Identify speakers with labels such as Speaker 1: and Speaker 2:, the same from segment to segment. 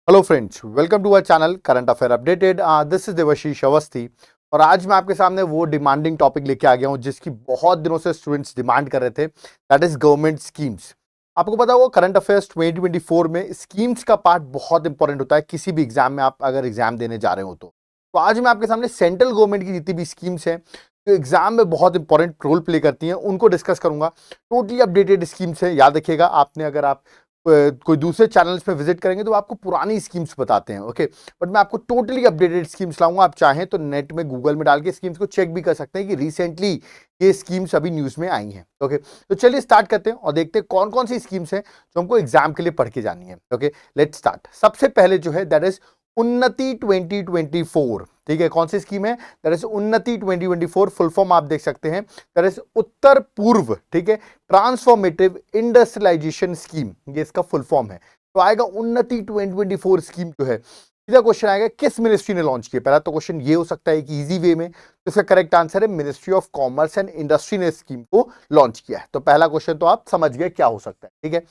Speaker 1: Hello friends, welcome to our channel current affair updated. This is Devashish Awasthi और आज मैं आपके सामने वो डिमांडिंग टॉपिक लेके आ गया हूं जिसकी बहुत दिनों से स्टूडेंट्स डिमांड कर रहे थे, दैट इज गवर्नमेंट स्कीम्स। आपको पता होगा करंट अफेयर्स 2024 में स्कीम्स का पार्ट बहुत इंपॉर्टेंट होता है किसी भी एग्जाम में, आप अगर एग्जाम देने जा रहे हो तो आज मैं आपके सामने सेंट्रल गवर्नमेंट की जितनी भी स्कीम्स हैं जो एग्जाम में बहुत इंपॉर्टेंट रोल प्ले करती हैं उनको डिस्कस करूंगा। टोटली अपडेटेड स्कीम्स है, याद रखिएगा। आपने अगर आप कोई दूसरे चैनल्स पे विजिट करेंगे तो आपको पुरानी स्कीम्स बताते हैं, ओके। बट मैं आपको टोटली अपडेटेड स्कीम्स लाऊंगा। आप चाहें तो नेट में गूगल में डाल के स्कीम्स को चेक भी कर सकते हैं कि रिसेंटली ये स्कीम्स अभी न्यूज में आई हैं, ओके। तो चलिए स्टार्ट करते हैं और देखते हैं कौन कौन सी स्कीम्स हैं जो हमको एग्जाम के लिए पढ़ के जानी है, ओके। Let's start. सबसे पहले जो है दैट इज उन्नति 2024, ठीक है। कौन सी स्कीम है? दैट इज उन्नति 2024। फुल फॉर्म आप देख सकते हैं, दैट इज उत्तर पूर्व, ठीक है, ट्रांसफॉर्मेटिव इंडस्ट्रियलाइजेशन स्कीम, ये इसका फुल फॉर्म है। तो आएगा उन्नति 2024 स्कीम जो है। सीधा क्वेश्चन आएगा किस मिनिस्ट्री ने लॉन्च किया। पहला तो क्वेश्चन ये हो सकता है कि इजी वे में, तो इसका करेक्ट आंसर है ministry of commerce and industry ने स्कीम को लॉन्च किया है। तो पहला क्वेश्चन तो आप समझ गए क्या हो सकता है, ठीक है।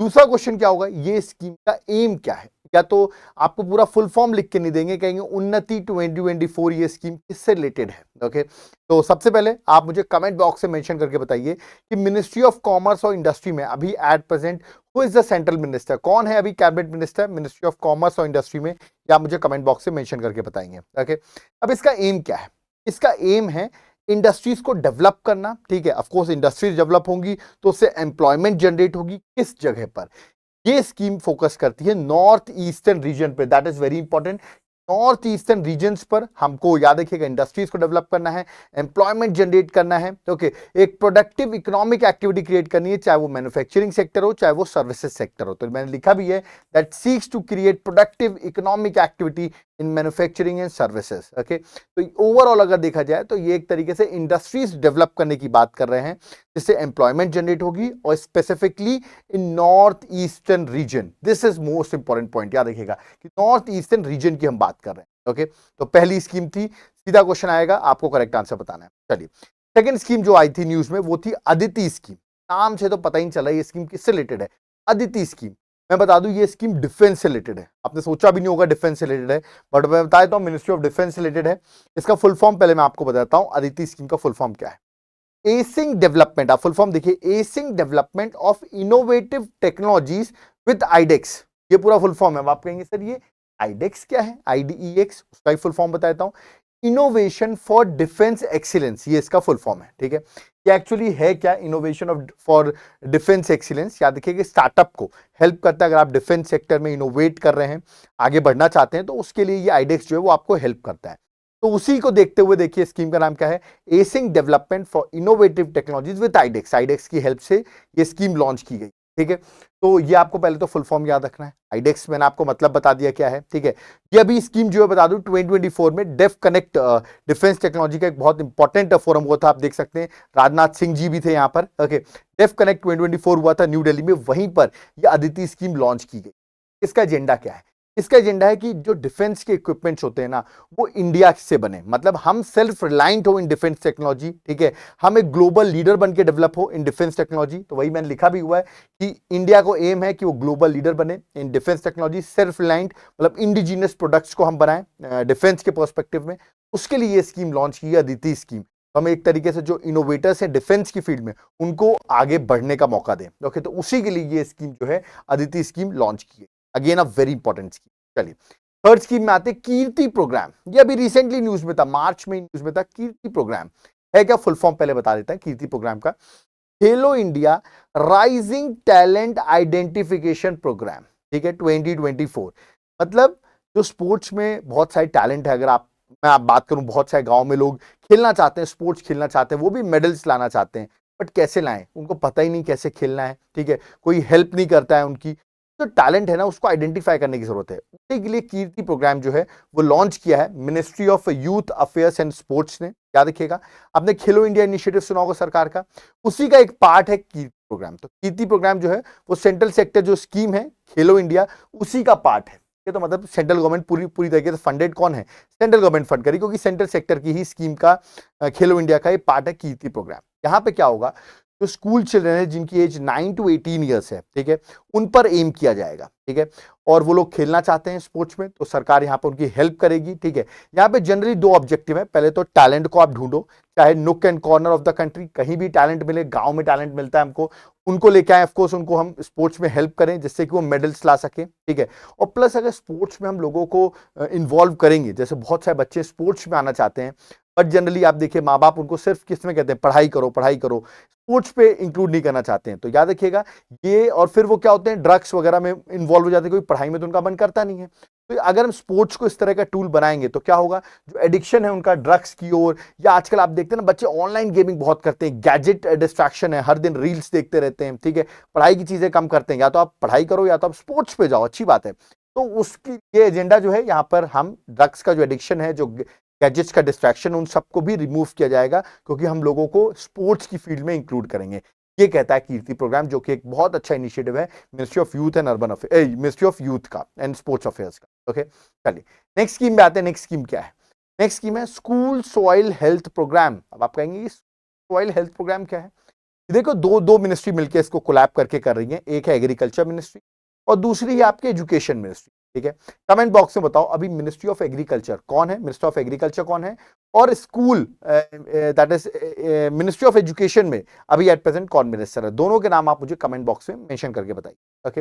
Speaker 1: दूसरा क्वेश्चन क्या होगा, ये स्कीम का एम क्या है? क्या तो आपको पूरा फुल फॉर्म लिख के नहीं देंगे, कहेंगे उन्नति 2024 ये स्कीम किससे रिलेटेड है, ओके। तो सबसे पहले आप मुझे कमेंट बॉक्स में मेंशन करके बताइए कि मिनिस्ट्री ऑफ कॉमर्स और इंडस्ट्री में अभी at present who is the central minister, कौन है अभी cabinet minister ministry of commerce और इंडस्ट्री में, या आप मुझे कमेंट बॉक्स से मेंशन करके बताएंगे, ओके। अब इसका एम क्या है? इसका एम है इंडस्ट्रीज को डेवलप करना, ठीक है। ऑफ कोर्स इंडस्ट्रीज डेवलप होंगी तो उससे एम्प्लॉयमेंट जनरेट होगी। किस जगह पर? ये स्कीम फोकस करती है नॉर्थ ईस्टर्न रीजन पे, that is very important. North eastern regions पर हमको याद रखिएगा इंडस्ट्रीज को डेवलप करना है, एम्प्लॉयमेंट जनरेट करना है, ओके। एक प्रोडक्टिव इकोनॉमिक एक्टिविटी क्रिएट करनी है, चाहे वो मैन्युफैक्चरिंग सेक्टर हो चाहे वो सर्विसेज सेक्टर हो। तो मैंने लिखा भी है that seeks to create productive economic activity in manufacturing and services, okay. तो ओवरऑल अगर देखा जाए तो ये एक तरीके से इंडस्ट्रीज डेवलप करने की बात कर रहे हैं जिससे एम्प्लॉयमेंट जनरेट होगी, और specifically in north eastern reason. This is most important point, याद रखिएगा कि नॉर्थ ईस्टर्न रीजन की हम बात कर रहे हैं, ओके। तो पहली स्कीम थी, सीधा क्वेश्चन आएगा, आपको करेक्ट आंसर बताना है। चलिए, सेकंड स्कीम जो आई थी न्यूज में वो थी अदिति स्कीम। नाम से तो पता ही नहीं चला ये स्कीम किससे रिलेटेड है। अदिति स्कीम, मैं बता दूं ये स्कीम डिफेंस से रिलेटेड है। आपने सोचा भी नहीं होगा डिफेंस से रिलेटेड है, बट मैं बता देता हूं मिनिस्ट्री ऑफ डिफेंस से रिलेटेड है। इसका फुल फॉर्म पहले मैं आपको बताता हूं, अदिति स्कीम का फुल फॉर्म क्या है। एसिंग डेवलपमेंट, आप फुल फॉर्म देखिए, acing development of innovative technologies with iDEX, ये पूरा फुल फॉर्म है। आप कहेंगे सर ये आईडेक्स क्या है? आईडीईएक्स, उसका ही फुल फॉर्म बताता हूं, इनोवेशन फॉर डिफेंस एक्सीलेंस, ये इसका फुल फॉर्म है, ठीक है। ये एक्चुअली है क्या? Innovation of for defence excellence. याद रखिए कि स्टार्टअप को हेल्प करता है। अगर आप डिफेंस सेक्टर में इनोवेट कर रहे हैं, आगे बढ़ना चाहते हैं, तो उसके लिए ये आईडेक्स जो है वो आपको हेल्प करता है। तो उसी को देखते हुए देखिए स्कीम का नाम क्या है, acing development for innovative technologies with iDEX. IDEX की हेल्प से ये स्कीम लॉन्च की गई, ठीक है। तो ये आपको पहले तो फुल फॉर्म याद रखना है। आईडेक्स मैंने आपको मतलब बता दिया क्या है, ठीक है। ये अभी स्कीम जो है बता दूं 2024 में डेफ कनेक्ट डिफेंस टेक्नोलॉजी का एक बहुत इंपॉर्टेंट फोरम हुआ था, आप देख सकते हैं राजनाथ सिंह जी भी थे यहाँ पर, ओके। डेफ कनेक्ट 2024 हुआ था न्यू दिल्ली में, वहीं पर यह अदिति स्कीम लॉन्च की गई। इसका एजेंडा क्या है? इसका एजेंडा है कि जो डिफेंस के इक्विपमेंट्स होते हैं ना, वो इंडिया से बने, मतलब हम सेल्फ रिलायंट हो इन डिफेंस टेक्नोलॉजी, ठीक है। हम एक ग्लोबल लीडर बन के डेवलप हो इन डिफेंस टेक्नोलॉजी। तो वही मैंने लिखा भी हुआ है कि इंडिया को एम है कि वो ग्लोबल लीडर बने in defence technology, self reliant, मतलब इंडिजिनियस प्रोडक्ट्स को हम बनाएं डिफेंस के पर्सपेक्टिव में। उसके लिए ये स्कीम लॉन्च की है, अदिति स्कीम। हम एक तरीके से जो इनोवेटर्स हैं डिफेंस की फील्ड में, उनको आगे बढ़ने का मौका दें, ओके। तो उसी के लिए ये स्कीम जो है अदिति स्कीम लॉन्च की है। Again a very important scheme. चलिए, थर्ड स्कीम में आते कीर्ति प्रोग्राम। ये अभी रिसेंटली न्यूज में था, मार्च में न्यूज में था। कीर्ति प्रोग्राम है क्या? फुल फॉर्म पहले बता देता है कीर्ति प्रोग्राम का। Khelo India rising talent identification programme, ठीक है, 2024। मतलब जो स्पोर्ट्स में बहुत सारे टैलेंट है, अगर मैं बात करूं, बहुत सारे गांव में लोग खेलना चाहते हैं, स्पोर्ट्स खेलना चाहते हैं, वो भी मेडल्स लाना चाहते हैं, बट कैसे लाएं? उनको पता ही नहीं कैसे खेलना है, ठीक है। कोई हेल्प नहीं करता है उनकी। जो टैलेंट है ना, उसको आइडेंटिफाई करने की जरूरत है। उसी के लिए कीर्ति प्रोग्राम जो है वो लॉन्च किया है ministry of youth affairs and sports ने। याद रखिएगा, आपने खेलो इंडिया इनिशिएटिव सुना होगा सरकार का, उसी का एक पार्ट है कीर्ति प्रोग्राम। तो कीर्ति प्रोग्राम जो है वो सेंट्रल सेक्टर जो स्कीम है खेलो इंडिया, उसी का पार्ट है। ये तो मतलब सेंट्रल गवर्नमेंट पूरी तरीके से फंडेड कौन है? सेंट्रल गवर्नमेंट फंड करी, क्योंकि सेंट्रल सेक्टर की ही स्कीम का खेलो इंडिया का ये पार्ट है कीर्ति प्रोग्राम। यहाँ पे क्या होगा, जो स्कूल चिल्ड्रन है जिनकी एज 9 to 18 ईयर्स है, ठीक है, उन पर एम किया जाएगा, ठीक है। और वो लोग खेलना चाहते हैं स्पोर्ट्स में, तो सरकार यहाँ पर उनकी हेल्प करेगी, ठीक है। यहाँ पे जनरली दो ऑब्जेक्टिव है, पहले तो टैलेंट को आप ढूंढो, चाहे नुक and corner of the country कहीं भी टैलेंट मिले, गांव में टैलेंट मिलता है हमको, उनको लेके आए, ऑफकोर्स उनको हम स्पोर्ट्स में हेल्प करें जिससे कि वो मेडल्स ला सके, ठीक है। और प्लस अगर स्पोर्ट्स में हम लोगों को इन्वॉल्व करेंगे, जैसे बहुत सारे बच्चे स्पोर्ट्स में आना चाहते हैं, बट जनरली आप देखिए माँ बाप उनको सिर्फ किस में कहते हैं, पढ़ाई करो पढ़ाई करो, स्पोर्ट्स पे इंक्लूड नहीं करना चाहते हैं। तो याद रखिएगा ये, और फिर वो क्या होते हैं, ड्रग्स वगैरह में इन्वॉल्व हो जाते हैं, कोई पढ़ाई में तो उनका मन करता नहीं है। तो अगर हम स्पोर्ट्स को इस तरह का टूल बनाएंगे तो क्या होगा, जो एडिक्शन है उनका ड्रग्स की ओर, या आजकल आप देखते हैं ना बच्चे ऑनलाइन गेमिंग बहुत करते हैं, गैजेट डिस्ट्रैक्शन है, हर दिन रील्स देखते रहते हैं, ठीक है, पढ़ाई की चीजें कम करते हैं, या तो आप पढ़ाई करो या तो आप स्पोर्ट्स पे जाओ, अच्छी बात है। तो उसकी ये एजेंडा जो है यहाँ पर, हम ड्रग्स का जो एडिक्शन है, जो गैजेट्स का डिस्ट्रैक्शन, उन सबको भी रिमूव किया जाएगा, क्योंकि हम लोगों को स्पोर्ट्स की फील्ड में इंक्लूड करेंगे। ये कहता है कीर्ति प्रोग्राम, जो कि एक बहुत अच्छा इनिशिएटिव है ministry of youth and urban affair, ministry of youth का एंड स्पोर्ट्स अफेयर्स का। ओके, चलिए नेक्स्ट स्कीम में आते हैं। नेक्स्ट स्कीम क्या है? नेक्स्ट स्कीम है स्कूल सॉइल हेल्थ प्रोग्राम। अब आप कहेंगे सॉइल हेल्थ प्रोग्राम क्या है? देखो, दो मिनिस्ट्री मिलकर इसको कोलैब करके कर रही है, एक है एग्रीकल्चर मिनिस्ट्री और दूसरी है आपके एजुकेशन मिनिस्ट्री, ठीक है। कमेंट बॉक्स में बताओ अभी मिनिस्ट्री ऑफ एग्रीकल्चर कौन है, मिनिस्टर ऑफ एग्रीकल्चर कौन है, और school that is ministry of education में अभी एट प्रेजेंट कौन मिनिस्टर है। दोनों के नाम आप मुझे कमेंट बॉक्स में मेंशन करके बताइए। ओके,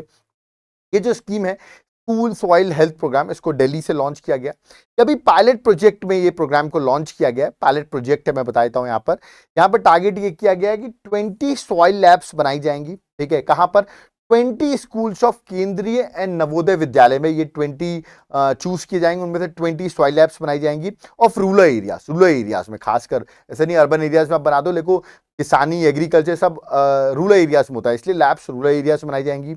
Speaker 1: ये जो स्कीम है स्कूल सॉइल हेल्थ प्रोग्राम, इसको दिल्ली से लॉन्च किया गया। अभी पायलट प्रोजेक्ट में ये प्रोग्राम को लॉन्च किया गया है। पायलट प्रोजेक्ट है, मैं बता देता हूं। यहाँ पर टारगेट ये किया गया है कि 20 सॉइल लैब्स बनाई जाएंगी, ठीक है। कहां पर? 20 स्कूल्स ऑफ केंद्रीय एंड नवोदय विद्यालय में ये 20 चूज किए जाएंगे, उनमें से 20 सॉइल लैब्स बनाई जाएंगी ऑफ रूरल एरियाज में, खासकर ऐसे नहीं अर्बन एरियाज में आप बना दो, लेकिन किसानी एग्रीकल्चर सब रूरल एरियाज में होता है, इसलिए लैब्स रूरल एरियाज में बनाई जाएंगी।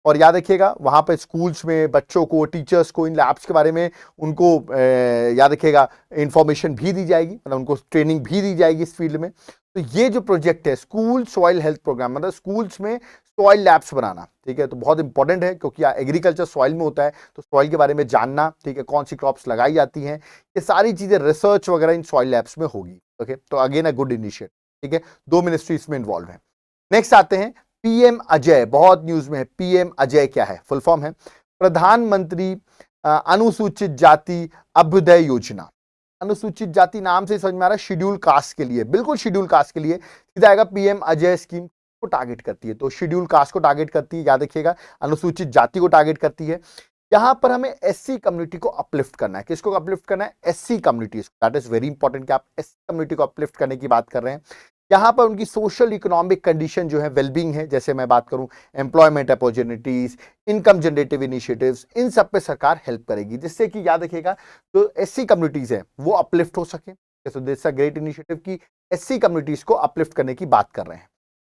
Speaker 1: और याद रखिएगा वहां पर स्कूल्स में बच्चों को, टीचर्स को इन लैब्स के बारे में उनको याद रखिएगा इंफॉर्मेशन भी दी जाएगी, मतलब उनको ट्रेनिंग भी दी जाएगी इस फील्ड में। तो ये जो प्रोजेक्ट है स्कूल सॉइल हेल्थ प्रोग्राम, मतलब स्कूल्स में सॉइल लैब्स बनाना, ठीक है, तो बहुत इंपॉर्टेंट है क्योंकि एग्रीकल्चर सॉइल में होता है, तो सॉइल के बारे में जानना, ठीक है, कौन सी क्रॉप्स लगाई जाती हैं, ये सारी चीजें रिसर्च वगैरह इन सॉइल लैब्स में होगी। ओके, तो अगेन अ गुड इनिशिएटिव, ठीक है, 2 मिनिस्ट्री इसमें इन्वॉल्व है। नेक्स्ट आते हैं पीएम अजय, बहुत न्यूज में है। पीएम अजय क्या है? फुल फॉर्म है प्रधानमंत्री अनुसूचित जाति अभ्युदय योजना। अनुसूचित जाति नाम से समझ में आ रहा है शेड्यूल कास्ट के लिए, बिल्कुल शेड्यूल कास्ट के लिए सीधा आएगा। पीएम अजय स्कीम को टारगेट करती है, तो शेड्यूल कास्ट को टारगेट करती है, याद रखिएगा, अनुसूचित जाति को टारगेट करती है। यहां पर हमें एससी कम्युनिटी को अपलिफ्ट करना है। किसको अपलिफ्ट करना है? SC communities. That is very important कि आप एससी कम्युनिटी को अपलिफ्ट करने की बात कर रहे हैं। यहां पर उनकी सोशल इकोनॉमिक कंडीशन जो है, वेलबींग है, जैसे मैं बात करूं employment opportunities, income generative initiatives, इन सब पे सरकार हेल्प करेगी, जिससे कि याद रखिएगा जो एससी कम्युनिटीज है वो अपलिफ्ट हो सके। So this a great initiative की एससी कम्युनिटीज को अपलिफ्ट करने की बात कर रहे हैं।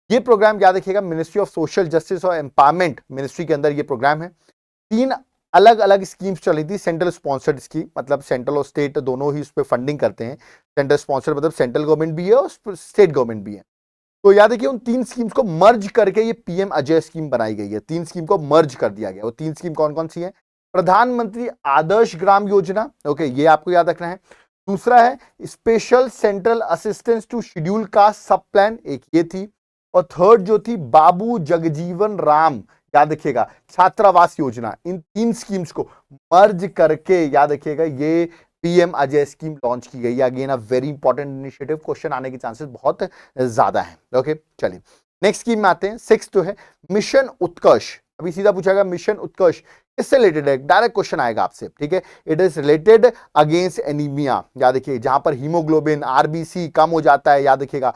Speaker 1: ये प्रोग्राम याद रखिएगा मिनिस्ट्री ऑफ सोशल जस्टिस और एम्पावरमेंट मिनिस्ट्री के अंदर ये प्रोग्राम है। 3 अलग अलग स्कीम्स चली थी, सेंट्रल स्पॉन्सर्ड स्कीम, मतलब सेंट्रल और स्टेट दोनों ही उस पर फंडिंग करते हैं। सेंट्रल स्पॉन्सर्ड मतलब सेंट्रल गवर्नमेंट भी है और स्टेट गवर्नमेंट भी है। तो याद रखिए उन 3 स्कीम्स को मर्ज करके ये पीएम अजय स्कीम बनाई गई है। 3 स्कीम को मर्ज कर दिया गया। वो 3 स्कीम कौन कौन सी है? प्रधानमंत्री आदर्श ग्राम योजना, ओके, ये आपको याद रखना है। दूसरा है special central assistance to schedule caste sub plan, एक ये थी। और थर्ड जो थी बाबू जगजीवन राम, याद रखिएगा, छात्रावास योजना। इन 3 स्कीम्स को मर्ज करके याद रखिएगा ये पीएम अजय स्कीम लॉन्च की गई है। Again a very important initiative, question आने के चांसेस बहुत ज्यादा हैं। ओके, चलिए नेक्स्ट स्कीम में आते हैं। 6 जो है मिशन उत्कर्ष। अभी सीधा पूछाएगा मिशन उत्कर्ष इससे रिलेटेड है, डायरेक्ट क्वेश्चन आएगा आपसे, ठीक है। It is related against anaemia, याद रखिए, जहां पर हीमोग्लोबिन आरबीसी कम हो जाता है, याद रखिएगा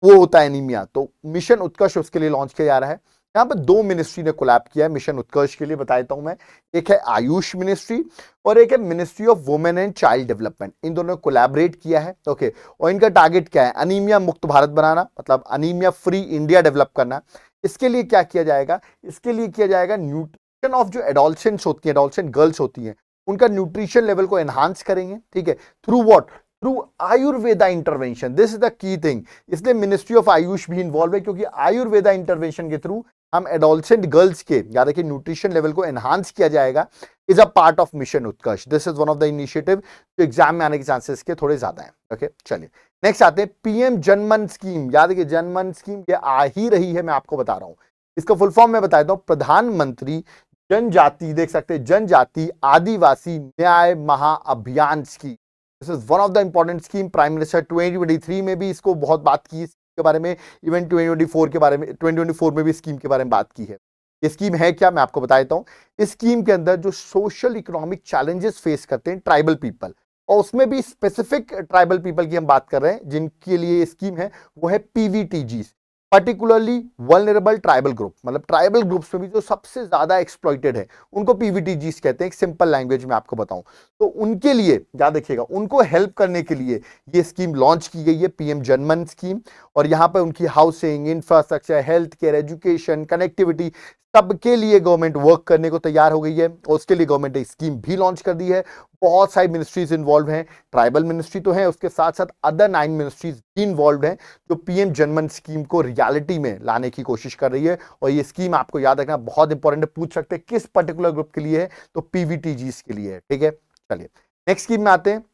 Speaker 1: वो होता है एनीमिया। तो मिशन उत्कर्ष उसके लिए लॉन्च किया जा रहा है। यहाँ पर 2 मिनिस्ट्री ने कोलैब किया है मिशन उत्कर्ष के लिए, बता देता हूं मैं। एक है आयुष मिनिस्ट्री और एक है ministry of women and child development. इन दोनों ने कोलैबोरेट किया है, ओके। और इनका टारगेट क्या है? अनीमिया मुक्त भारत बनाना, मतलब अनीमिया फ्री इंडिया डेवलप करना। इसके लिए क्या किया जाएगा? इसके लिए किया जाएगा न्यूट्रिशन ऑफ जो एडोलसेंट्स होती हैं, एडोलसेंट गर्ल्स होती हैं, उनका न्यूट्रिशन लेवल को एनहांस करेंगे, ठीक है। Through what? Through Ayurveda intervention. This is the key thing. इसलिए मिनिस्ट्री ऑफ आयुष भी इन्वॉल्व है, क्योंकि आयुर्वेदा इंटरवेंशन के थ्रू हम एडोलसेंट गर्ल्स के याद रखिए न्यूट्रिशन लेवल को एनहांस किया जाएगा, is a part of mission Utkarsh. This is one of the initiative जो एग्जाम में आने के चांसेस के थोड़े ज्यादा हैं। ओके चलिए नेक्स्ट आते हैं पीएम जनमन स्कीम। याद है कि जनमन स्कीम ये आ ही रही है, मैं आपको बता रहा हूं। इसका फुल फॉर्म मैं बता देता हूं, प्रधानमंत्री जनजाति, देख सकते हैं जनजाति आदिवासी न्याय महाअभियान scheme. This is one of the important scheme. Prime minister 2023 में भी इसको बहुत बात की इसके बारे में, इवन 2024 के बारे में, 2024 में भी स्कीम के बारे में बात की है। ये स्कीम है क्या, मैं आपको बता देता हूं। इस स्कीम के अंदर जो सोशल इकोनॉमिक चैलेंजेस फेस करते हैं ट्राइबल पीपल, और उसमें भी स्पेसिफिक ट्राइबल पीपल की हम बात कर रहे हैं जिनके लिए ये स्कीम है, वो है PVTG, particularly vulnerable tribal group. मतलब ट्राइबल ग्रुप्स में भी जो सबसे ज्यादा एक्सप्लॉइटेड है उनको पीवीटीजीस कहते हैं। एक सिंपल लैंग्वेज में आपको बताऊं तो उनके लिए याद रखिएगा, उनको हेल्प करने के लिए ये स्कीम लॉन्च की गई है, पीएम जनमन स्कीम। और यहां पर उनकी housing, infrastructure, health care, education, connectivity, सबके लिए गवर्नमेंट वर्क करने को तैयार हो गई है। और उसके लिए गवर्नमेंट ने स्कीम भी लॉन्च कर दी है। बहुत सारी मिनिस्ट्रीज इन्वॉल्व हैं, ट्राइबल मिनिस्ट्री तो है, उसके साथ साथ अदर 9 मिनिस्ट्रीज भी इन्वॉल्व हैं जो पीएम जनमन स्कीम को रियलिटी में लाने की कोशिश कर रही है। और ये स्कीम आपको याद रखना बहुत इंपॉर्टेंट है, पूछ सकते हैं किस पर्टिकुलर ग्रुप के लिए है, तो पीवीटीजीस के लिए है। ठीक है चलिए नेक्स्ट स्कीम में आते हैं,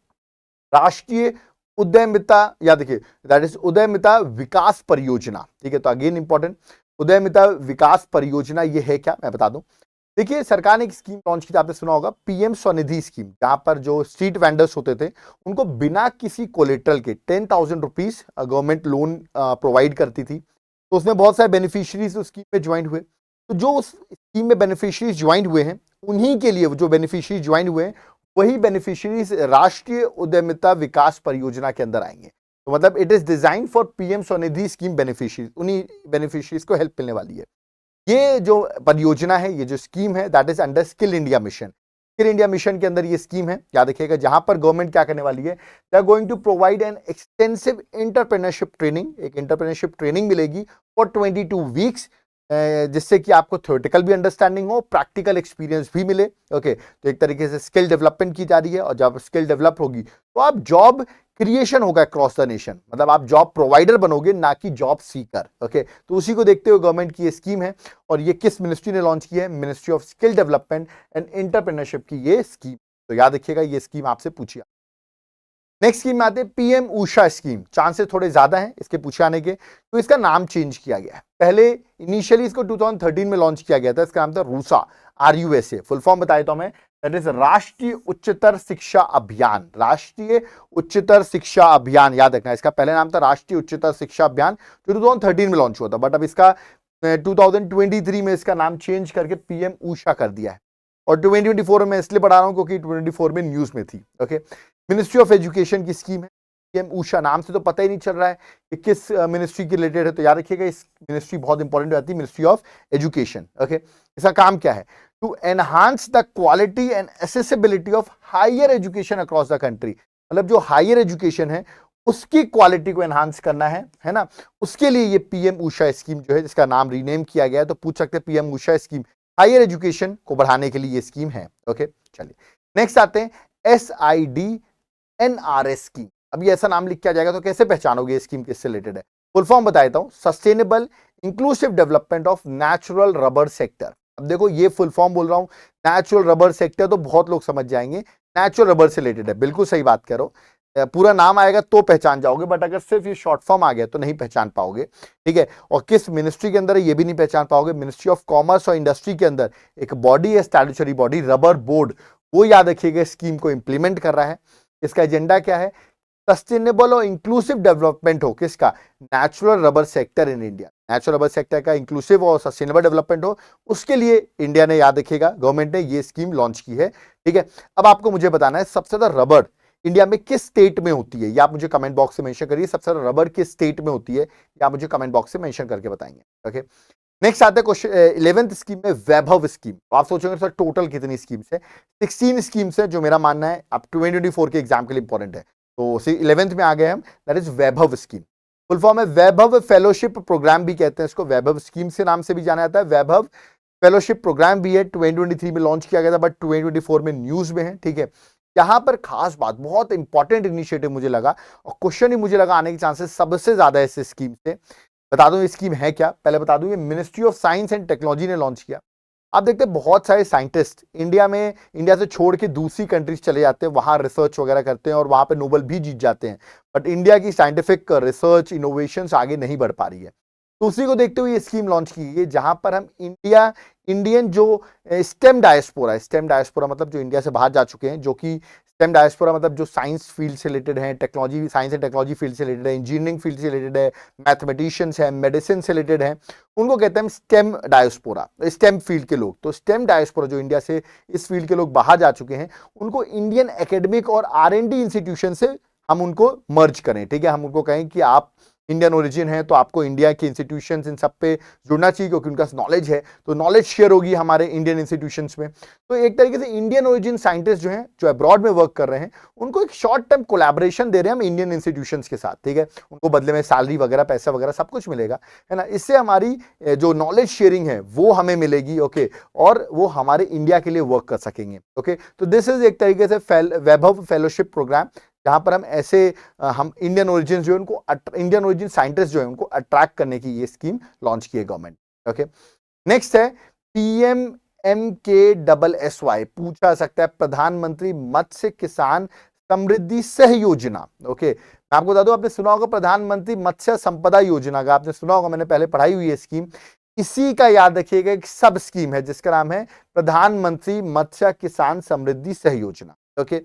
Speaker 1: राष्ट्रीय उद्यमिता। याद देखिए दैट इज उद्यमिता विकास परियोजना। ठीक है, तो अगेन इंपॉर्टेंट, उद्यमिता विकास परियोजना ये है क्या, मैं बता दूं। देखिए सरकार ने एक स्कीम लॉन्च की थी, आपने सुना होगा, पीएम स्वनिधि स्कीम, जहां पर जो स्ट्रीट वेंडर्स होते थे उनको बिना किसी कोलेट्रल के 10,000 रुपीज गवर्नमेंट लोन प्रोवाइड करती थी। तो उसमें बहुत सारे बेनिफिशियरीज उस स्कीम में ज्वाइन हुए। तो जो उस स्कीम में बेनिफिशियरीज ज्वाइन हुए हैं, उन्हीं के लिए जो बेनिफिशियरीज ज्वाइन हुए हैं, वही बेनिफिशियरीज राष्ट्रीय उद्यमिता विकास परियोजना के अंदर आएंगे। तो मतलब it is design for PM Svanidhi scheme beneficiaries, उन्हीं बेनिफिशियरीज को हेल्प मिलने वाली है। ये जो परियोजना है, ये जो स्कीम है, that is under skill India mission. Skill India mission के अंदर ये स्कीम है, याद रखिएगा, जहां पर गवर्नमेंट क्या करने वाली है, they are going to provide an extensive entrepreneurship training. एक एंटरप्रेन्योरशिप ट्रेनिंग मिलेगी फॉर 22 वीक्स, जिससे कि आपको थ्योरेटिकल भी अंडरस्टैंडिंग हो, प्रैक्टिकल एक्सपीरियंस भी मिले। ओके तो एक तरीके से स्किल डेवलपमेंट की जा रही है, और जब स्किल डेवलप होगी तो आप जॉब क्रिएशन होगा अक्रॉस द नेशन, मतलब आप जॉब प्रोवाइडर बनोगे, ना कि जॉब सीकर। ओके तो उसी को देखते हुए गवर्नमेंट की ये स्कीम है। और ये किस मिनिस्ट्री ने लॉन्च की है, ministry of skill development and entrepreneurship की ये स्कीम। तो याद रखिएगा ये स्कीम आपसे पूछिए। नेक्स्ट स्कीम में आते हैं पीएम ऊषा स्कीम। चांसेस थोड़े ज्यादा हैं इसके पूछे आने के, तो इसका नाम चेंज किया गया है। पहले इनिशियली इसको 2013 में लॉन्च किया गया था, इसका नाम था रूसा, RUSA। फुल फॉर्म बताया तो मैं, दैट इज राष्ट्रीय उच्चतर शिक्षा अभियान। राष्ट्रीय उच्चतर शिक्षा अभियान, याद रखना, इसका पहले नाम था राष्ट्रीय उच्चतर शिक्षा अभियान, जो 2013 में लॉन्च हुआ था। बट अब इसका 2023 में इसका नाम चेंज करके पीएम ऊषा कर दिया है। और 2024 में इसलिए पढ़ा रहा हूं क्योंकि 2024 में न्यूज में थी। ओके मिनिस्ट्री ऑफ एजुकेशन की स्कीम है, पीएम ऊषा, नाम से तो पता ही नहीं चल रहा है कि किस मिनिस्ट्री के रिलेटेड है, तो याद रखिएगा इस मिनिस्ट्री बहुत इंपॉर्टेंट हो जाती है, मिनिस्ट्री ऑफ एजुकेशन। ओके इसका काम क्या है, to enhance the quality and accessibility of higher education across the country. मतलब जो हायर एजुकेशन है उसकी क्वालिटी को एनहांस करना है ना, उसके लिए ये पीएम ऊषा स्कीम जो है, जिसका नाम रीनेम किया गया है, तो पूछ सकते हैं PM Usha scheme higher education को बढ़ाने के लिए ये स्कीम है। ओके चलिए नेक्स्ट आते हैं SIDNRS स्कीम। अब ये ऐसा नाम लिख के आ जाएगा तो कैसे पहचानोगे ये स्कीम किससे रिलेटेड है। फुल फॉर्म बता देता हूं, sustainable inclusive development of natural rubber sector. अब देखो ये फुल फॉर्म बोल रहा हूं, नेचुरल रबर सेक्टर, तो बहुत लोग समझ जाएंगे नेचुरल रबर से रिलेटेड है, बिल्कुल सही बात करो। पूरा नाम आएगा तो पहचान जाओगे, बट अगर सिर्फ ये शॉर्ट फॉर्म आ गया तो नहीं पहचान पाओगे। ठीक है, और किस मिनिस्ट्री के अंदर है ये भी नहीं पहचान पाओगे। मिनिस्ट्री ऑफ कॉमर्स और इंडस्ट्री के अंदर एक बॉडी है, स्टैट्यूटरी बॉडी, रबर बोर्ड, वो याद रखिएगा स्कीम को इंप्लीमेंट कर रहा है। इसका एजेंडा क्या है, सस्टेनेबल और इंक्लूसिव डेवलपमेंट हो, किसका, natural rubber sector in India. Natural rubber sector का इंक्लूसिव और सस्टेनेबल डेवलपमेंट हो, उसके लिए इंडिया ने, याद रखिएगा, गवर्नमेंट ने ये स्कीम लॉन्च की है। ठीक है, अब आपको मुझे बताना है सबसे ज्यादा रबर इंडिया में किस स्टेट में होती है, या आप मुझे कमेंट बॉक्स से मेंशन करिए सबसे ज्यादा रबर किस स्टेट में होती है, या आप मुझे कमेंट बॉक्स से मेंशन करके बताएंगे। ओके नेक्स्ट आते हैं क्वेश्चन 11th स्कीम में, वैभव स्कीम। तो आप सोचेंगे सर टोटल कितनी स्कीम्स है, 16 स्कीम्स है, जो मेरा मानना है अब 2024 के एग्जाम के लिए इंपॉर्टेंट है। तो 11th में आ गए हम, that is Vaibhav scheme. Full form है वैभव फेलोशिप प्रोग्राम भी कहते हैं इसको, वैभव स्कीम से नाम से भी जाना जाता है। वैभव फेलोशिप प्रोग्राम भी है, 2023 में लॉन्च किया गया था, बट 2024 में न्यूज में है। ठीक है, यहां पर खास बात, बहुत इंपॉर्टेंट इनिशिएटिव मुझे लगा, और क्वेश्चन ही मुझे लगा आने के चांसेस सबसे ज्यादा है इस स्कीम से। बता दूं ये स्कीम है क्या, पहले बता दूं, ये ministry of science and technology ने लॉन्च किया। आप देखते हैं बहुत सारे साइंटिस्ट इंडिया से छोड़ के दूसरी कंट्रीज चले जाते हैं, वहां रिसर्च वगैरह करते हैं और वहां पे नोबेल भी जीत जाते हैं। बट इंडिया की साइंटिफिक रिसर्च इनोवेशन आगे नहीं बढ़ पा रही है। तो उसी को देखते हुए ये स्कीम लॉन्च की गई है, जहां पर हम इंडियन जो स्टेम डायस्पोरा मतलब जो इंडिया से बाहर जा चुके हैं, जो कि स्टेम डायस्पोरा मतलब जो साइंस फील्ड से रिलेटेड है, technology, science and technology field से रिलेटेड है, इंजीनियरिंग फील्ड से रिलेटेड है, मैथमेटिशियंस है, मेडिसिन से रिलेटेड है, उनको कहते हैं स्टेम डायस्पोरा, स्टेम फील्ड के लोग। तो स्टेम डायस्पोरा जो इंडिया से इस फील्ड के लोग बाहर जा चुके हैं, उनको इंडियन एकेडमिक और R&D इंस्टीट्यूशन से हम उनको मर्ज करें, ठीक है। हम उनको कहें कि आप इंडियन ओरिजिन है तो आपको इंडिया के इंस्टीट्यूशंस इन सब पे जुड़ना चाहिए, क्योंकि उनका नॉलेज है, तो नॉलेज शेयर होगी हमारे इंडियन इंस्टीट्यूशंस में। तो एक तरीके से इंडियन ओरिजिन साइंटिस्ट जो हैं, जो अब्रॉड में वर्क कर रहे हैं, उनको एक शॉर्ट टर्म कोलैबोरेशन दे रहे हैं हम इंडियन इंस्टीट्यूशंस के साथ, ठीक है। उनको बदले में सैलरी वगैरह, पैसा वगैरह सब कुछ मिलेगा, है ना। इससे हमारी जो नॉलेज शेयरिंग है वो हमें मिलेगी, ओके, और वो हमारे इंडिया के लिए वर्क कर सकेंगे, ओके। तो दिस इज एक तरीके से वैभव फेलोशिप प्रोग्राम, जहां पर हम ऐसे हम इंडियन ओरिजिन जो है उनको, इंडियन ओरिजिन साइंटिस्ट जो है उनको अट्रैक्ट करने की ये स्कीम लॉन्च की है गवर्नमेंट, ओके। नेक्स्ट है PMMKSSY, पूछा सकता है प्रधानमंत्री मत्स्य किसान समृद्धि सह योजना, ओके। मैं आपको बता दूं, आपने सुना होगा प्रधानमंत्री मत्स्य संपदा योजना का, आपने सुना होगा, मैंने पहले पढ़ाई हुई है स्कीम। इसी का याद रखिएगा एक सब स्कीम है जिसका नाम है प्रधानमंत्री मत्स्य किसान समृद्धि सह योजना, ओके।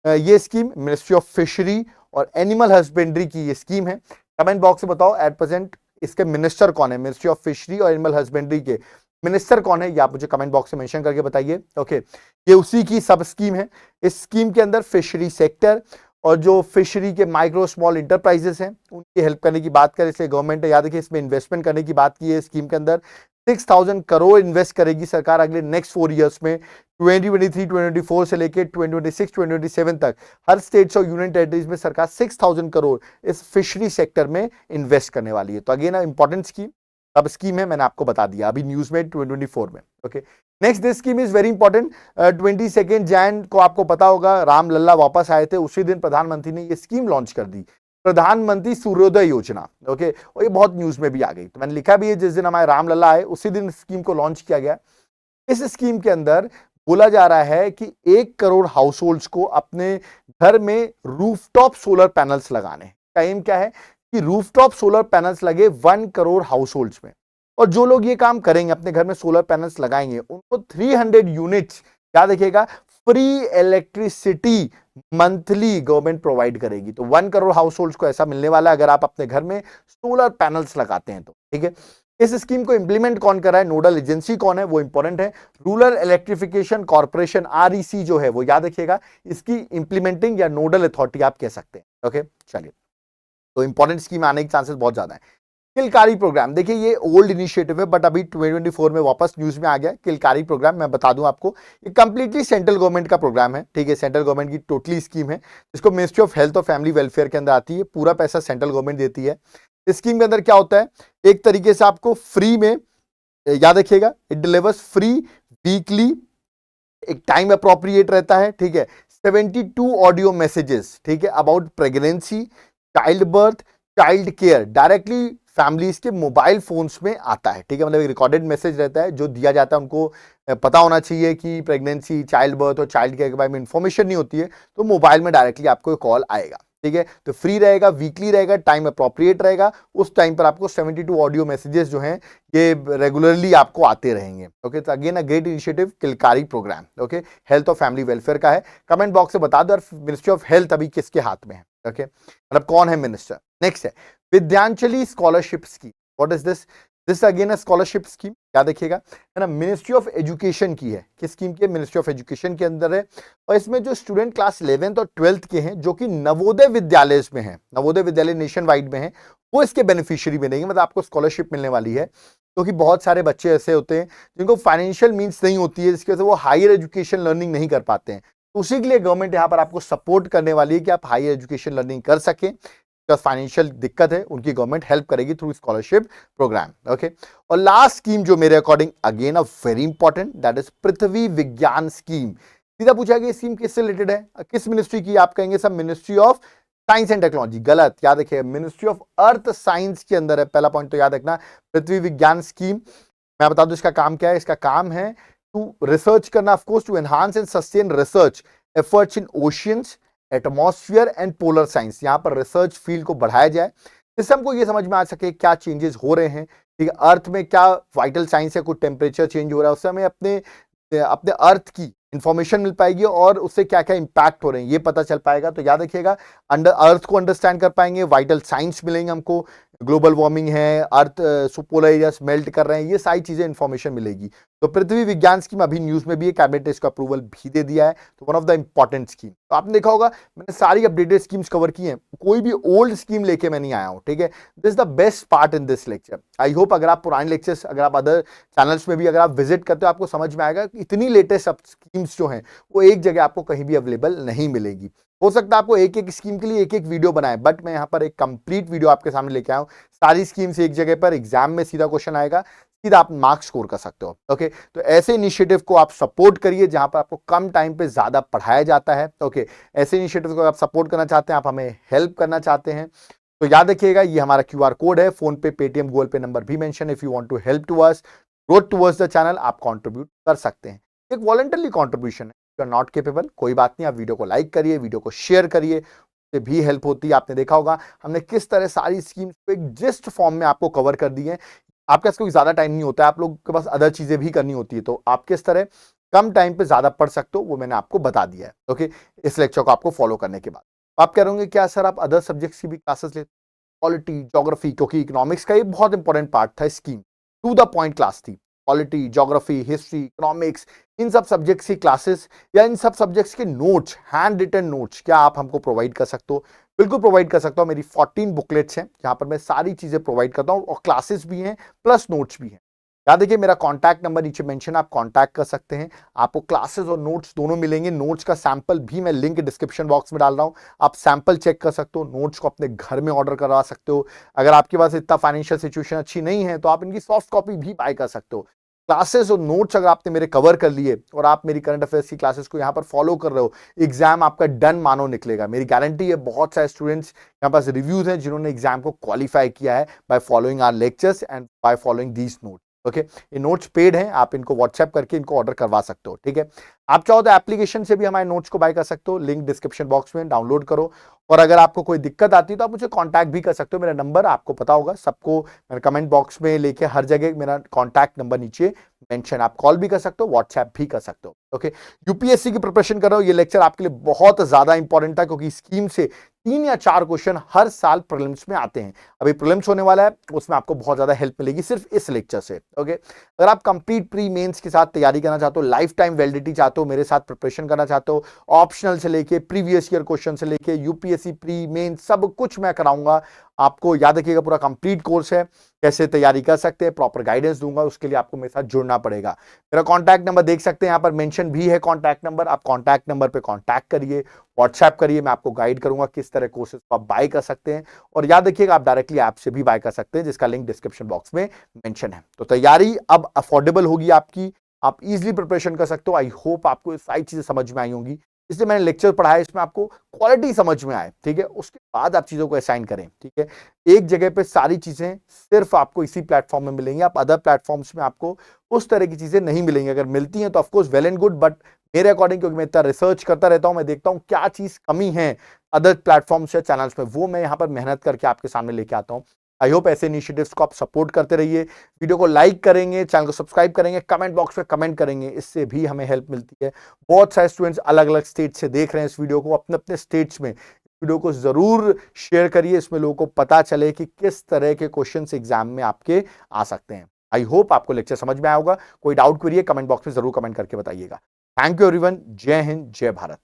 Speaker 1: ये स्कीम मिनिस्ट्री ऑफ फिशरी और एनिमल हस्बेंड्री की ये स्कीम है। कमेंट बॉक्स में बताओ एट प्रेजेंट इसके मिनिस्टर कौन है, मिनिस्ट्री ऑफ फिशरी और एनिमल हस्बेंड्री के मिनिस्टर कौन है, ये आप मुझे कमेंट बॉक्स में मेंशन करके बताइए, ओके। ये उसी की सब स्कीम है। इस स्कीम के अंदर फिशरी सेक्टर और जो फिशरी के माइक्रो स्मॉल इंटरप्राइजेस हैं उनकी हेल्प करने की बात करें, इसलिए गवर्नमेंट ने याद रखिए इसमें इन्वेस्टमेंट करने की बात की है। स्कीम के अंदर 6,000 करोड़ इन्वेस्ट करेगी सरकार अगले नेक्स्ट 4 इयर्स में, 2023-2024 से लेकर 2026-2027 तक हर स्टेट्स और यूनियन टेरिटरीज में सरकार 6,000 करोड़ इस फिशरी सेक्टर में इन्वेस्ट करने वाली है। तो अगेन इंपॉर्टेंट स्कीम, अब स्कीम है, मैंने आपको बता दिया अभी न्यूज में 2024 में, okay. Next this scheme is very important. 22 Jain को आपको पता होगा राम लल्ला वापस आए थे, उसी दिन प्रधानमंत्री ने ये स्कीम लॉन्च कर दी, प्रधानमंत्री सूर्योदय योजना, ओके। और ये बहुत न्यूज में भी आ गई, तो मैंने लिखा भी है जिस दिन हमारे राम लल्ला आए उसी दिन स्कीम को लॉन्च किया गया। इस स्कीम के अंदर बोला जा रहा है कि 1 करोड़ हाउस होल्ड्स को अपने घर में रूफटॉप सोलर पैनल्स लगाने का एम क्या है कि रूफटॉप सोलर पैनल्स लगे 1 करोड़ हाउस होल्ड्स में, और जो लोग ये काम करेंगे अपने घर में सोलर पैनल्स लगाएंगे उनको 300 यूनिट्स, याद रखिएगा, free electricity monthly government provide करेगी। तो 1 करोड़ हाउस होल्ड्स को ऐसा मिलने वाला है अगर आप अपने घर में सोलर पैनल्स लगाते हैं तो, ठीक है। इस स्कीम को इंप्लीमेंट कौन कर रहा है, नोडल एजेंसी कौन है, वो इंपॉर्टेंट है। रूरल इलेक्ट्रिफिकेशन कॉर्पोरेशन REC जो है वो याद रखिएगा, इसकी इंप्लीमेंटिंग या नोडल अथॉरिटी आप कह सकते हैं, ओके। चलिए, तो इंपॉर्टेंट स्कीम आने के चांसेस बहुत ज्यादा है। किलकारी प्रोग्राम, देखिए ये ओल्ड इनिशिएटिव है बट अभी 2024 में वापस न्यूज में आ गया। किलकारी प्रोग्राम मैं बता दूं आपको, ये कंप्लीटली सेंट्रल गवर्नमेंट का प्रोग्राम है, ठीक है। सेंट्रल गवर्नमेंट की टोटली स्कीम है, इसको मिनिस्ट्री ऑफ हेल्थ और फैमिली वेलफेयर के अंदर आती है, पूरा पैसा सेंट्रल गवर्नमेंट देती है। इस स्कीम के अंदर क्या होता है, एक तरीके से आपको फ्री में, याद रखिएगा, इट डिलीवर्स फ्री वीकली, एक टाइम अप्रोप्रिएट रहता है, ठीक है, 72 ऑडियो मैसेजेस, ठीक है, about pregnancy, child birth, child care, directly families के मोबाइल फोन्स में आता है, ठीक है। मतलब एक रिकॉर्डेड मैसेज रहता है जो दिया जाता है, उनको पता होना चाहिए कि प्रेगनेंसी, चाइल्ड बर्थ और चाइल्ड केयर के बारे में इंफॉर्मेशन नहीं होती है, तो मोबाइल में डायरेक्टली आपको कॉल आएगा, ठीक है। तो फ्री रहेगा, वीकली रहेगा, टाइम अप्रोप्रिएट रहेगा, उस टाइम पर आपको 72 ऑडियो मैसेजेस जो हैं ये रेगुलरली आपको आते रहेंगे, ओके। तो again a great initiative Kilkari programme, okay, health और फैमिली वेलफेयर का है। कमेंट बॉक्स से बता दो मिनिस्ट्री ऑफ हेल्थ अभी किसके हाथ में है, ओके, मतलब कौन है मिनिस्टर। नेक्स्ट है Vidyanjali scholarship scheme, what is this, this again a scholarship scheme, याद रखिएगा, है ना। मिनिस्ट्री ऑफ एजुकेशन की है, किस स्कीम की है, मिनिस्ट्री ऑफ एजुकेशन के अंदर है। और इसमें जो स्टूडेंट क्लास 11th और 12th के हैं जो कि नवोदय विद्यालय में हैं, नवोदय विद्यालय नेशन वाइड में हैं, वो इसके बेनिफिशियरी बनेंगे, मतलब आपको स्कॉलरशिप मिलने वाली है। क्योंकि बहुत सारे बच्चे ऐसे होते हैं जिनको फाइनेंशियल मींस नहीं होती है, जिसकी वजह से वो हायर एजुकेशन लर्निंग नहीं कर पाते हैं, तो उसी के लिए गवर्नमेंट यहाँ पर आपको सपोर्ट करने वाली है कि आप हायर एजुकेशन लर्निंग कर सकें। फाइनेंशियल दिक्कत है उनकी गवर्नमेंट हेल्प करेगी थ्रू स्कॉलरशिप प्रोग्राम, ओके। और लास्ट स्कीम जो मेरे according again a very important, that is Prithvi Vigyan scheme. सीधा पूछा गया स्कीम किससे रिलेटेड है, किस मिनिस्ट्री की, आप कहेंगे सब ministry of science and technology, गलत, याद रखिए मिनिस्ट्री ऑफ अर्थ साइंस के अंदर है। पहला पॉइंट तो याद रखना, पृथ्वी विज्ञान स्कीम। मैं बता दूं इसका काम क्या है, इसका काम है टू रिसर्च करना, of course to enhance and sustain research efforts in oceans, atmosphere and polar science. यहाँ पर रिसर्च फील्ड को बढ़ाया जाए जिससे हमको ये समझ में आ सके क्या चेंजेस हो रहे हैं, ठीक है, अर्थ में क्या वाइटल साइंस है, कुछ टेम्परेचर चेंज हो रहा है, उससे हमें अपने अपने अर्थ की इंफॉर्मेशन मिल पाएगी और उससे क्या क्या इंपैक्ट हो रहे हैं ये पता चल पाएगा। तो याद रखिएगा, अंडर अर्थ को अंडरस्टैंड कर पाएंगे, वाइटल साइंस मिलेंगे हमको, ग्लोबल वार्मिंग है, अर्थ पोलर एरियाज मेल्ट कर रहे हैं, ये सारी चीजें इंफॉर्मेशन मिलेगी। तो पृथ्वी विज्ञान स्कीम अभी न्यूज में भी है, कैबिनेट ने इसका अप्रूवल भी दे दिया है, तो one of the important scheme. तो आपने देखा होगा मैंने सारी अपडेटेड स्कीम्स कवर की हैं, कोई भी ओल्ड स्कीम लेके मैं नहीं आया हूं, ठीक है। This is the best part in this lecture. I hope अगर आप पुराने लेक्चर्स, अगर आप अदर चैनल्स में भी अगर आप विजिट करते हो, आपको समझ में आएगा कि इतनी लेटेस्ट स्कीम्स जो हैं वो एक जगह आपको कहीं भी अवेलेबल नहीं मिलेगी। हो सकता है आपको एक एक स्कीम के लिए एक एक वीडियो बनाए, बट मैं यहाँ पर एक कंप्लीट वीडियो आपके सामने लेके आया हूँ। सारी स्कीम्स एक जगह पर, एग्जाम में सीधा क्वेश्चन आएगा, सीधा आप मार्क्स स्कोर कर सकते हो। ओके, तो ऐसे इनिशिएटिव को आप सपोर्ट करिए जहां पर आपको कम टाइम पे ज्यादा पढ़ाया जाता है। ओके, ऐसे इनिशिएटिव को आप सपोर्ट करना चाहते हैं, आप हमें हेल्प करना चाहते हैं, तो याद रखिएगा ये हमारा क्यूआर कोड है, PhonePe, Paytm, Google Pay number भी mention. If you want to help to us growth towards the channel, आप कंट्रीब्यूट कर सकते हैं। एक वॉलंटरी कंट्रीब्यूशन है, यू आर नॉट केपेबल, कोई बात नहीं, आप वीडियो को लाइक करिए, वीडियो को शेयर करिए, उससे भी हेल्प होती है। आपने देखा होगा हमने किस तरह सारी स्कीम्स को एक जिस्ट फॉर्म में आपको कवर कर दी है। आपके पास कोई ज्यादा टाइम नहीं होता है, आप लोग के पास अदर चीजें भी करनी होती है, तो आप किस तरह कम टाइम पे ज्यादा पढ़ सकते हो वो मैंने आपको बता दिया है। ओके, इस लेक्चर को आपको फॉलो करने के बाद आप कह रहे होंगे क्या सर आप अदर सब्जेक्ट्स की भी क्लासेस लेते, पॉलिटी, ज्योग्राफी, क्योंकि इकोनॉमिक्स का एक बहुत इंपॉर्टेंट पार्ट था, scheme to the point class थी। पॉलिटी, ज्योग्राफी, हिस्ट्री, इकोनॉमिक्स, इन सब सब्जेक्ट्स की क्लासेस या इन सब सब्जेक्ट्स के नोट्स, हैंड रिटन नोट्स, क्या आप हमको प्रोवाइड कर सकते हो? बिल्कुल प्रोवाइड कर सकता हूं। मेरी 14 बुकलेट्स हैं जहां पर मैं सारी चीजें प्रोवाइड करता हूं और क्लासेस भी हैं प्लस नोट्स भी हैं। याद देखिए मेरा कॉन्टैक्ट नंबर नीचे मेंशन, आप कॉन्टैक्ट कर सकते हैं, आपको क्लासेस और नोट्स दोनों मिलेंगे। नोट्स का सैंपल भी मैं लिंक डिस्क्रिप्शन बॉक्स में डाल रहा हूं, आप सैंपल चेक कर सकते हो, नोट्स को अपने घर में ऑर्डर करवा सकते हो। अगर आपके पास इतना फाइनेंशियल सिचुएशन अच्छी नहीं है तो आप इनकी सॉफ्ट कॉपी भी बाय कर सकते हो। क्लासेस और नोट्स अगर आपने मेरे कवर कर लिए और आप मेरी करंट अफेयर्स की क्लासेस को यहाँ पर फॉलो कर रहे हो, एग्जाम आपका डन मानो निकलेगा, मेरी गारंटी है। बहुत सारे स्टूडेंट्स यहाँ पास रिव्यूज हैं जिन्होंने एग्जाम को क्वालिफाई किया है by following our lectures and by following these notes. Okay, ये नोट्स पेड हैं, आप इनको व्हाट्सएप करके इनको ऑर्डर करवा सकते हो, ठीक है। आप चाहो तो एप्लीकेशन से भी हमारे नोट्स को बाय कर सकते हो, लिंक डिस्क्रिप्शन बॉक्स में, डाउनलोड करो। और अगर आपको कोई दिक्कत आती है तो आप मुझे कांटेक्ट भी कर सकते हो, मेरा नंबर आपको पता होगा, सबको कमेंट बॉक्स में लेके हर जगह मेरा कांटेक्ट नंबर नीचे मेंशन, आप कॉल भी कर सकते हो, व्हाट्सएप भी कर सकते हो। ओके, यूपीएससी की प्रिपरेशन कर रहे हो, ये लेक्चर आपके लिए बहुत ज्यादा इंपॉर्टेंट था क्योंकि स्कीम से 3 या 4 क्वेश्चन हर साल प्रीलिम्स में आते हैं। अभी प्रीलिम्स होने वाला है, उसमें आपको बहुत ज्यादा हेल्प मिलेगी सिर्फ इस लेक्चर से। ओके, अगर आप कंप्लीट प्री मेंस के साथ तैयारी करना चाहते हो, लाइफ टाइम वैलिडिटी चाहते हो, मेरे साथ प्रिपरेशन करना चाहते हो, ऑप्शनल से लेके प्रीवियस ईयर क्वेश्चन से लेके यूपीएससी प्री मेंस सब कुछ मैं कराऊंगा आपको। याद रखिएगा पूरा कंप्लीट कोर्स है, कैसे तैयारी कर सकते हैं, प्रॉपर गाइडेंस दूंगा, उसके लिए आपको मेरे साथ जुड़ना पड़ेगा। मेरा कांटेक्ट नंबर देख सकते हैं यहाँ पर मेंशन भी है, कांटेक्ट नंबर, आप कांटेक्ट नंबर पे कांटेक्ट करिए, व्हाट्सएप करिए, मैं आपको गाइड करूंगा किस तरह कोर्सेज को आप बाय कर सकते हैं। और याद रखिएगा आप डायरेक्टली ऐप से भी बाय कर सकते हैं जिसका लिंक डिस्क्रिप्शन बॉक्स में मेंशन है। तो तैयारी अब अफोर्डेबल होगी आपकी, आप इजिली प्रिपरेशन कर सकते हो। आई होप आपको ये सारी चीजें समझ में आई होंगी, इसलिए मैंने लेक्चर पढ़ाया, इसमें आपको क्वालिटी समझ में आए, ठीक है, उसके बाद आप चीजों को असाइन करें, ठीक है। एक जगह पे सारी चीजें सिर्फ आपको इसी प्लेटफॉर्म में मिलेंगी, आप अदर प्लेटफॉर्म्स में आपको उस तरह की चीजें नहीं मिलेंगी। अगर मिलती हैं तो of course well and good, but मेरे अकॉर्डिंग, क्योंकि मैं इतना रिसर्च करता रहता हूं, मैं देखता हूं क्या चीज कमी है अदर प्लेटफॉर्म्स या चैनल्स में, वो मैं यहाँ पर मेहनत करके आपके सामने लेके आता हूं। आई होप ऐसे इनिशिएटिव्स को आप सपोर्ट करते रहिए, वीडियो को लाइक करेंगे, चैनल को सब्सक्राइब करेंगे, कमेंट बॉक्स में कमेंट करेंगे, इससे भी हमें हेल्प मिलती है। बहुत सारे स्टूडेंट्स अलग अलग स्टेट से देख रहे हैं इस वीडियो को, अपने अपने स्टेट्स में वीडियो को जरूर शेयर करिए, इसमें लोगों को पता चले कि किस तरह के क्वेश्चंस एग्जाम में आपके आ सकते हैं। आई होप आपको लेक्चर समझ में आया होगा। कोई डाउट क्वेरी है कमेंट बॉक्स में जरूर कमेंट करके बताइएगा। थैंक यू एवरीवन, जय हिंद, जय भारत।